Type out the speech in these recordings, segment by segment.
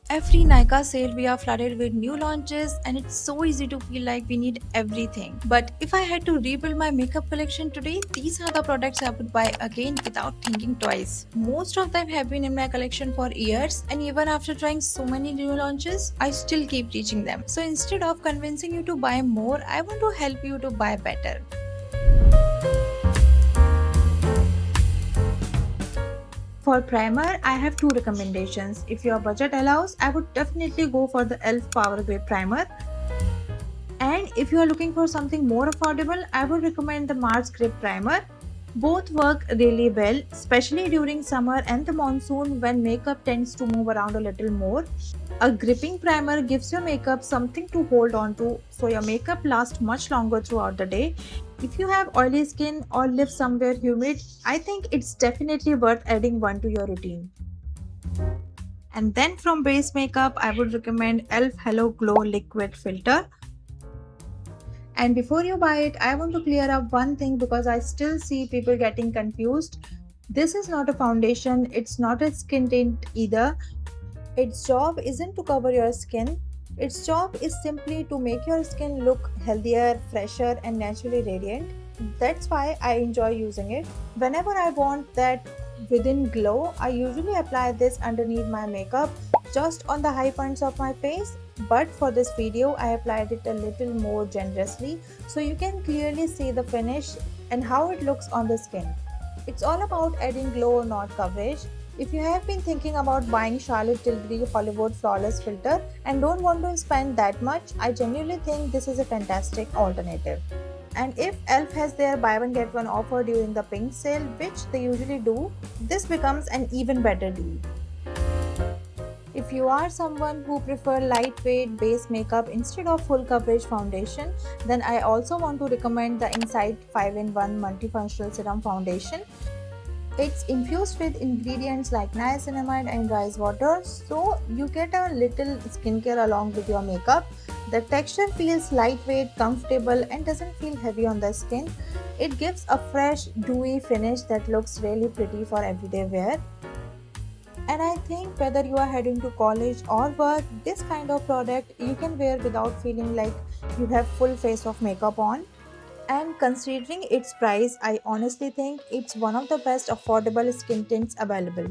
Every Nykaa sale we are flooded with new launches and it's so easy to feel like we need everything. But if I had to rebuild my makeup collection today, these are the products I would buy again without thinking twice. Most of them have been in my collection for years and even after trying so many new launches, I still keep reaching them. So instead of convincing you to buy more, I want to help you to buy better. For primer, I have two recommendations. If your budget allows, I would definitely go for the e.l.f. Power Grip Primer. And if you are looking for something more affordable, I would recommend the Mars Grip Primer. Both work really well, especially during summer and the monsoon when makeup tends to move around a little more. A gripping primer gives your makeup something to hold on to so your makeup lasts much longer throughout the day. If you have oily skin or live somewhere humid, I think it's definitely worth adding one to your routine. And then from base makeup, I would recommend e.l.f. Hello Glow Liquid Filter. And before you buy it, I want to clear up one thing because I still see people getting confused. This is not a foundation, it's not a skin tint either. Its job isn't to cover your skin. Its job is simply to make your skin look healthier, fresher, and naturally radiant. That's why I enjoy using it. Whenever I want that within glow, I usually apply this underneath my makeup just on the high points of my face. But for this video, I applied it a little more generously so you can clearly see the finish and how it looks on the skin. It's all about adding glow, not coverage. If you have been thinking about buying Charlotte Tilbury Hollywood Flawless Filter and don't want to spend that much, I genuinely think this is a fantastic alternative. And if e.l.f. has their buy one get one offer during the pink sale, which they usually do, this becomes an even better deal. If you are someone who prefer lightweight base makeup instead of full coverage foundation, then I also want to recommend the Insight 5-in-1 Multifunctional Serum Foundation. It's infused with ingredients like niacinamide and rice water, so you get a little skincare along with your makeup. The texture feels lightweight, comfortable, and doesn't feel heavy on the skin. It gives a fresh, dewy finish that looks really pretty for everyday wear. And I think whether you are heading to college or work, this kind of product you can wear without feeling like you have full face of makeup on. And considering its price, I honestly think it's one of the best affordable skin tints available.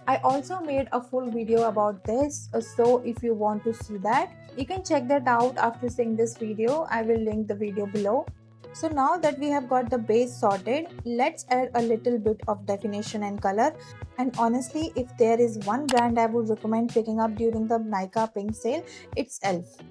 I also made a full video about this, so if you want to see that, you can check that out after seeing this video. I will link the video below. So now that we have got the base sorted, let's add a little bit of definition and color. And honestly, if there is one brand I would recommend picking up during the Nykaa Pink sale, it's e.l.f.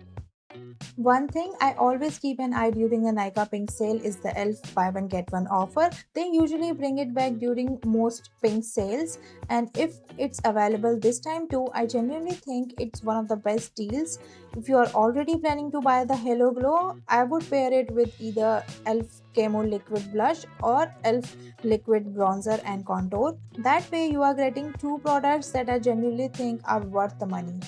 One thing I always keep an eye during a Nykaa Pink sale is the e.l.f. buy one get one offer. They usually bring it back during most Pink sales, and if it's available this time too, I genuinely think it's one of the best deals. If you are already planning to buy the Hello Glow, I would pair it with either e.l.f. Camo Liquid Blush or e.l.f. Liquid Bronzer and Contour. That way, you are getting two products that I genuinely think are worth the money.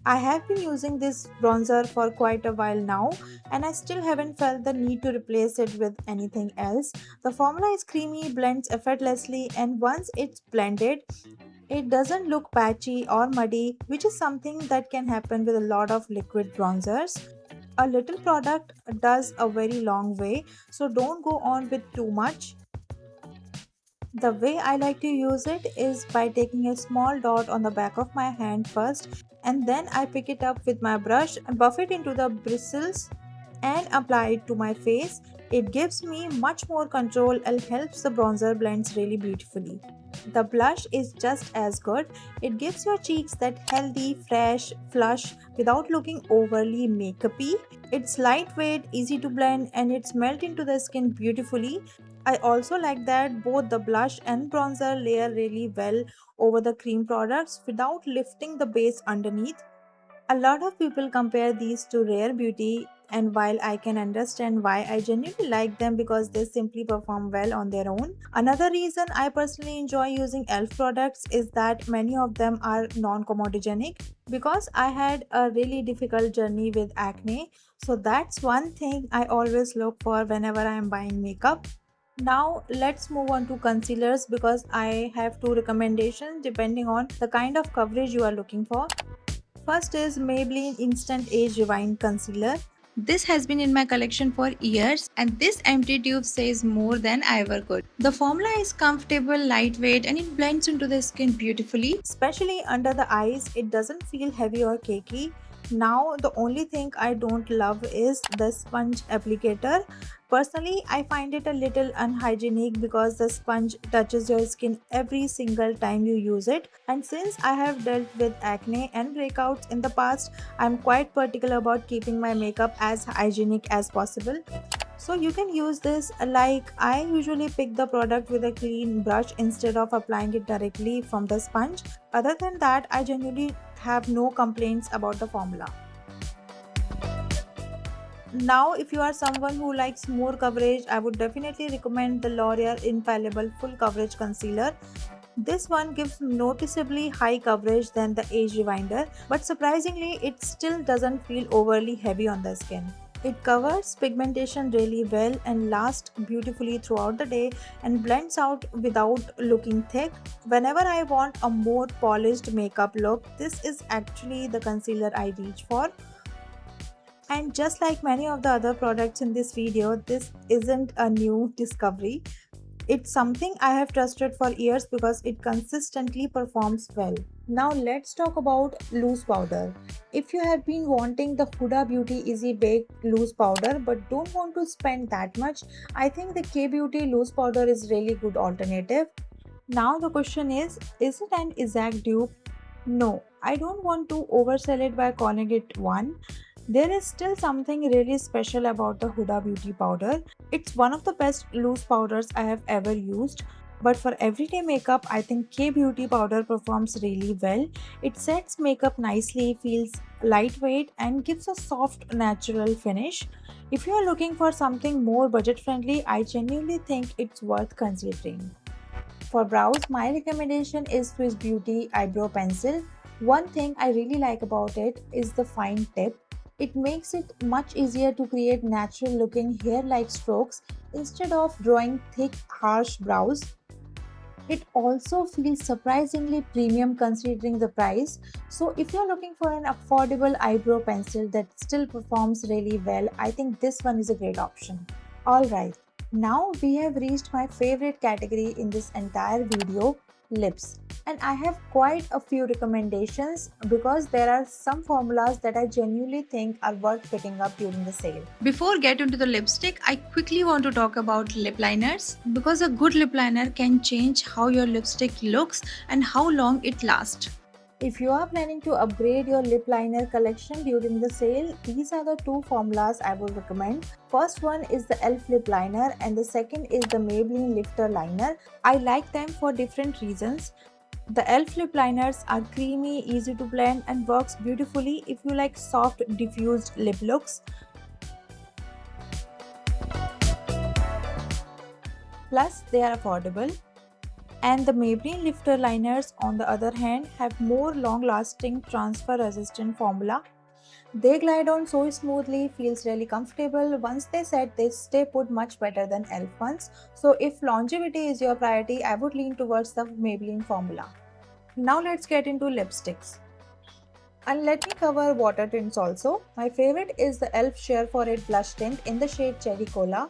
I have been using this bronzer for quite a while now and I still haven't felt the need to replace it with anything else. The formula is creamy, blends effortlessly, and once it's blended, it doesn't look patchy or muddy, which is something that can happen with a lot of liquid bronzers. A little product does a very long way, so don't go on with too much. The way I like to use it is by taking a small dot on the back of my hand first and then I pick it up with my brush and buff it into the bristles and apply it to my face. It gives me much more control and helps the bronzer blends really beautifully. The blush is just as good. It gives your cheeks that healthy, fresh flush without looking overly makeupy. It's lightweight, easy to blend, and it's melt into the skin beautifully. I also like that both the blush and bronzer layer really well over the cream products without lifting the base underneath. A lot of people compare these to Rare Beauty, and while I can understand why, I genuinely like them because they simply perform well on their own. Another reason I personally enjoy using e.l.f. products is that many of them are non comedogenic. Because I had a really difficult journey with acne, so that's one thing I always look for whenever I am buying makeup. Now let's move on to concealers because I have two recommendations depending on the kind of coverage you are looking for. First is Maybelline Instant Age Rewind Concealer. This has been in my collection for years and this empty tube says more than I ever could. The formula is comfortable, lightweight and it blends into the skin beautifully. Especially under the eyes, it doesn't feel heavy or cakey. Now the only thing I don't love is the sponge applicator. Personally, I find it a little unhygienic because the sponge touches your skin every single time you use it. And since I have dealt with acne and breakouts in the past, I'm quite particular about keeping my makeup as hygienic as possible. So you can use this like I usually pick the product with a clean brush instead of applying it directly from the sponge. Other than that, I genuinely have no complaints about the formula. Now, if you are someone who likes more coverage, I would definitely recommend the L'Oreal Infallible Full Coverage Concealer. This one gives noticeably high coverage than the Age Rewinder, but surprisingly, it still doesn't feel overly heavy on the skin. It covers pigmentation really well and lasts beautifully throughout the day and blends out without looking thick. Whenever I want a more polished makeup look, this is actually the concealer I reach for. And just like many of the other products in this video, this isn't a new discovery. It's something I have trusted for years because it consistently performs well. Now let's talk about loose powder. If you have been wanting the Huda Beauty Easy Bake loose powder but don't want to spend that much, I think the K Beauty loose powder is really good alternative. Now the question is it an exact dupe? No, I don't want to oversell it by calling it one. There is still something really special about the Huda Beauty powder. It's one of the best loose powders I have ever used. But for everyday makeup, I think K Beauty powder performs really well. It sets makeup nicely, feels lightweight, and gives a soft, natural finish. If you are looking for something more budget friendly, I genuinely think it's worth considering. For brows, my recommendation is Swiss Beauty Eyebrow Pencil. One thing I really like about it is the fine tip. It makes it much easier to create natural looking hair like strokes instead of drawing thick, harsh brows. It also feels surprisingly premium considering the price. So, if you're looking for an affordable eyebrow pencil that still performs really well, I think this one is a great option. Alright, now we have reached my favorite category in this entire video, lips. And I have quite a few recommendations because there are some formulas that I genuinely think are worth picking up during the sale. Before get into the lipstick, I quickly want to talk about lip liners because a good lip liner can change how your lipstick looks and how long it lasts. If you are planning to upgrade your lip liner collection during the sale, these are the two formulas I would recommend. First one is the e.l.f. lip liner and the second is the Maybelline Lifter liner. I like them for different reasons. The e.l.f. lip liners are creamy, easy to blend and works beautifully if you like soft diffused lip looks. Plus, they are affordable. And the Maybelline Lifter liners, on the other hand, have more long-lasting transfer-resistant formula. They glide on so smoothly, feels really comfortable. Once they set, they stay put much better than e.l.f. ones. So if longevity is your priority, I would lean towards the Maybelline formula. Now let's get into lipsticks. And let me cover water tints also. My favorite is the e.l.f. Sheer for It blush tint in the shade Cherry Cola.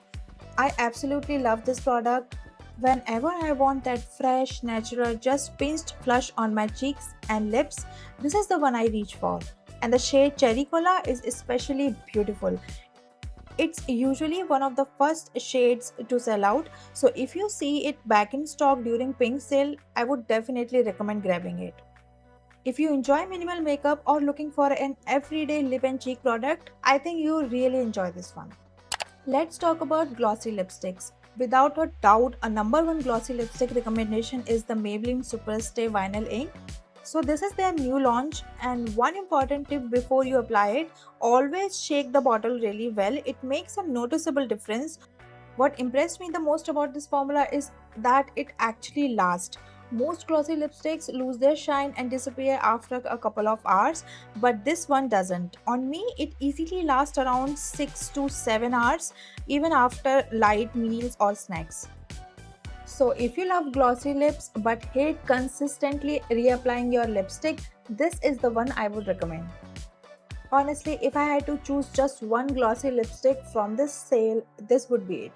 I absolutely love this product. Whenever I want that fresh, natural, just pinched flush on my cheeks and lips, this is the one I reach for. And the shade Cherry Cola is especially beautiful. It's usually one of the first shades to sell out, so if you see it back in stock during pink sale, I would definitely recommend grabbing it. If you enjoy minimal makeup or looking for an everyday lip and cheek product, I think you'll really enjoy this one. Let's talk about glossy lipsticks. Without a doubt, a number one glossy lipstick recommendation is the Maybelline Superstay Vinyl Ink. So this is their new launch, and one important tip before you apply it, always shake the bottle really well. It makes a noticeable difference. What impressed me the most about this formula is that it actually lasts. Most glossy lipsticks lose their shine and disappear after a couple of hours, but this one doesn't. On me, it easily lasts around 6 to 7 hours, even after light meals or snacks. So if you love glossy lips but hate consistently reapplying your lipstick, this is the one I would recommend. Honestly, if I had to choose just one glossy lipstick from this sale, this would be it.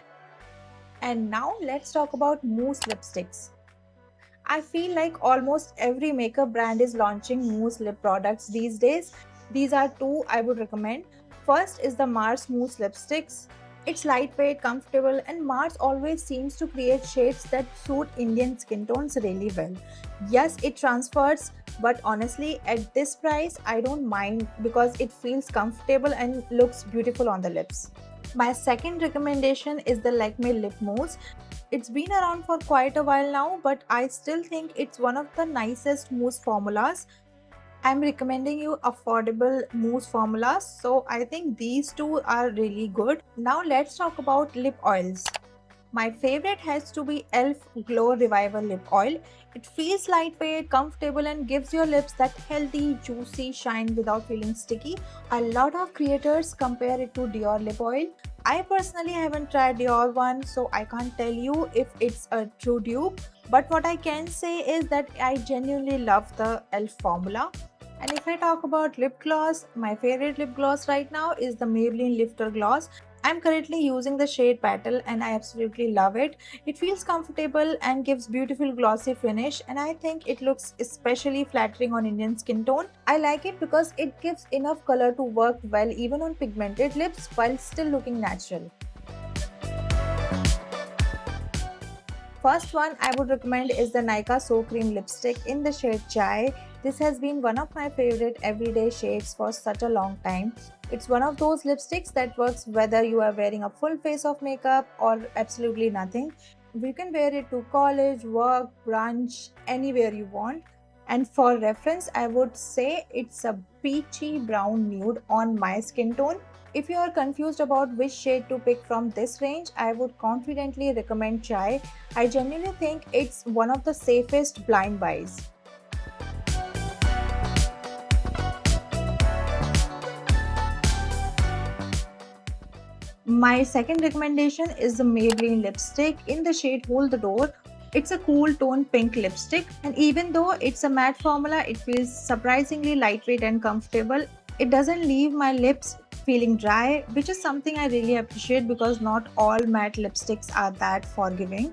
And now let's talk about mousse lipsticks. I feel like almost every makeup brand is launching mousse lip products these days. These are two I would recommend. First is the Mars Mousse lipsticks. It's lightweight, comfortable, and Mars always seems to create shades that suit Indian skin tones really well. Yes, it transfers, but honestly, at this price, I don't mind because it feels comfortable and looks beautiful on the lips. My second recommendation is the Lakme Lip Mousse. It's been around for quite a while now, but I still think it's one of the nicest mousse formulas. I'm recommending you affordable mousse formulas, so I think these two are really good. Now let's talk about lip oils. My favorite has to be e.l.f. Glow Reviver Lip Oil. It feels lightweight, comfortable, and gives your lips that healthy, juicy shine without feeling sticky. A lot of creators compare it to Dior lip oil. I personally haven't tried Dior one, so I can't tell you if it's a true dupe. But what I can say is that I genuinely love the e.l.f. formula. And if I talk about lip gloss, my favorite lip gloss right now is the Maybelline Lifter Gloss. I'm currently using the shade Petal and I absolutely love it. It feels comfortable and gives beautiful glossy finish, and I think it looks especially flattering on Indian skin tone. I like it because it gives enough color to work well even on pigmented lips while still looking natural. First one I would recommend is the Nykaa So Cream lipstick in the shade Chai. This has been one of my favorite everyday shades for such a long time. It's one of those lipsticks that works whether you are wearing a full face of makeup or absolutely nothing. You can wear it to college, work, brunch, anywhere you want. And for reference, I would say it's a peachy brown nude on my skin tone. If you are confused about which shade to pick from this range, I would confidently recommend Chai. I genuinely think it's one of the safest blind buys. My second recommendation is the Maybelline lipstick in the shade Hold the Door. It's a cool tone pink lipstick, and even though it's a matte formula, it feels surprisingly lightweight and comfortable. It doesn't leave my lips feeling dry, which is something I really appreciate because not all matte lipsticks are that forgiving.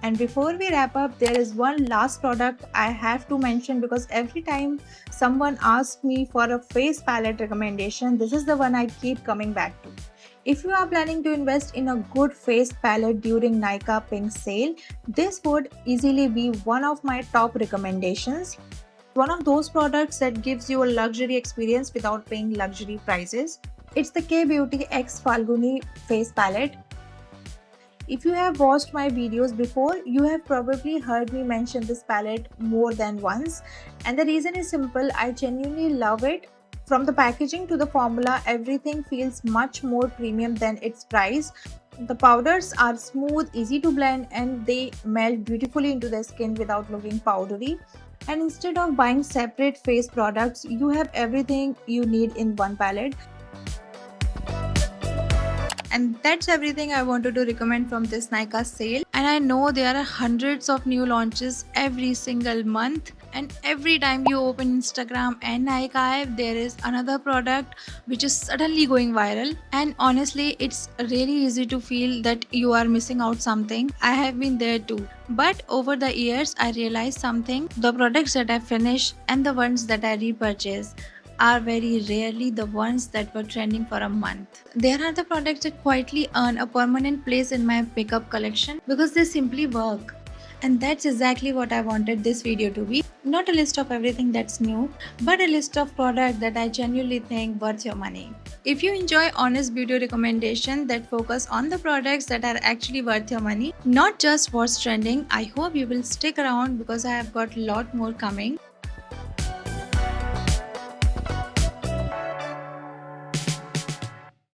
And before we wrap up, there is one last product I have to mention because every time someone asks me for a face palette recommendation, this is the one I keep coming back to. If you are planning to invest in a good face palette during Nykaa Pink sale, this would easily be one of my top recommendations. One of those products that gives you a luxury experience without paying luxury prices. It's the K Beauty X Falguni face palette. If you have watched my videos before, you have probably heard me mention this palette more than once, and the reason is simple. I genuinely love it. From the packaging to the formula, everything feels much more premium than its price. The powders are smooth, easy to blend, and they melt beautifully into the skin without looking powdery. And instead of buying separate face products, you have everything you need in one palette. And that's everything I wanted to recommend from this Nykaa sale. And I know there are hundreds of new launches every single month. And every time you open Instagram and Nykaa, there is another product which is suddenly going viral. And honestly, it's really easy to feel that you are missing out something. I have been there too. But over the years, I realized something. The products that I finish and the ones that I repurchase are very rarely the ones that were trending for a month. There are the products that quietly earn a permanent place in my pickup collection because they simply work. And that's exactly what I wanted this video to be. Not a list of everything that's new, but a list of products that I genuinely think worth your money. If you enjoy honest beauty recommendation that focus on the products that are actually worth your money, not just what's trending, I hope you will stick around because I have got a lot more coming.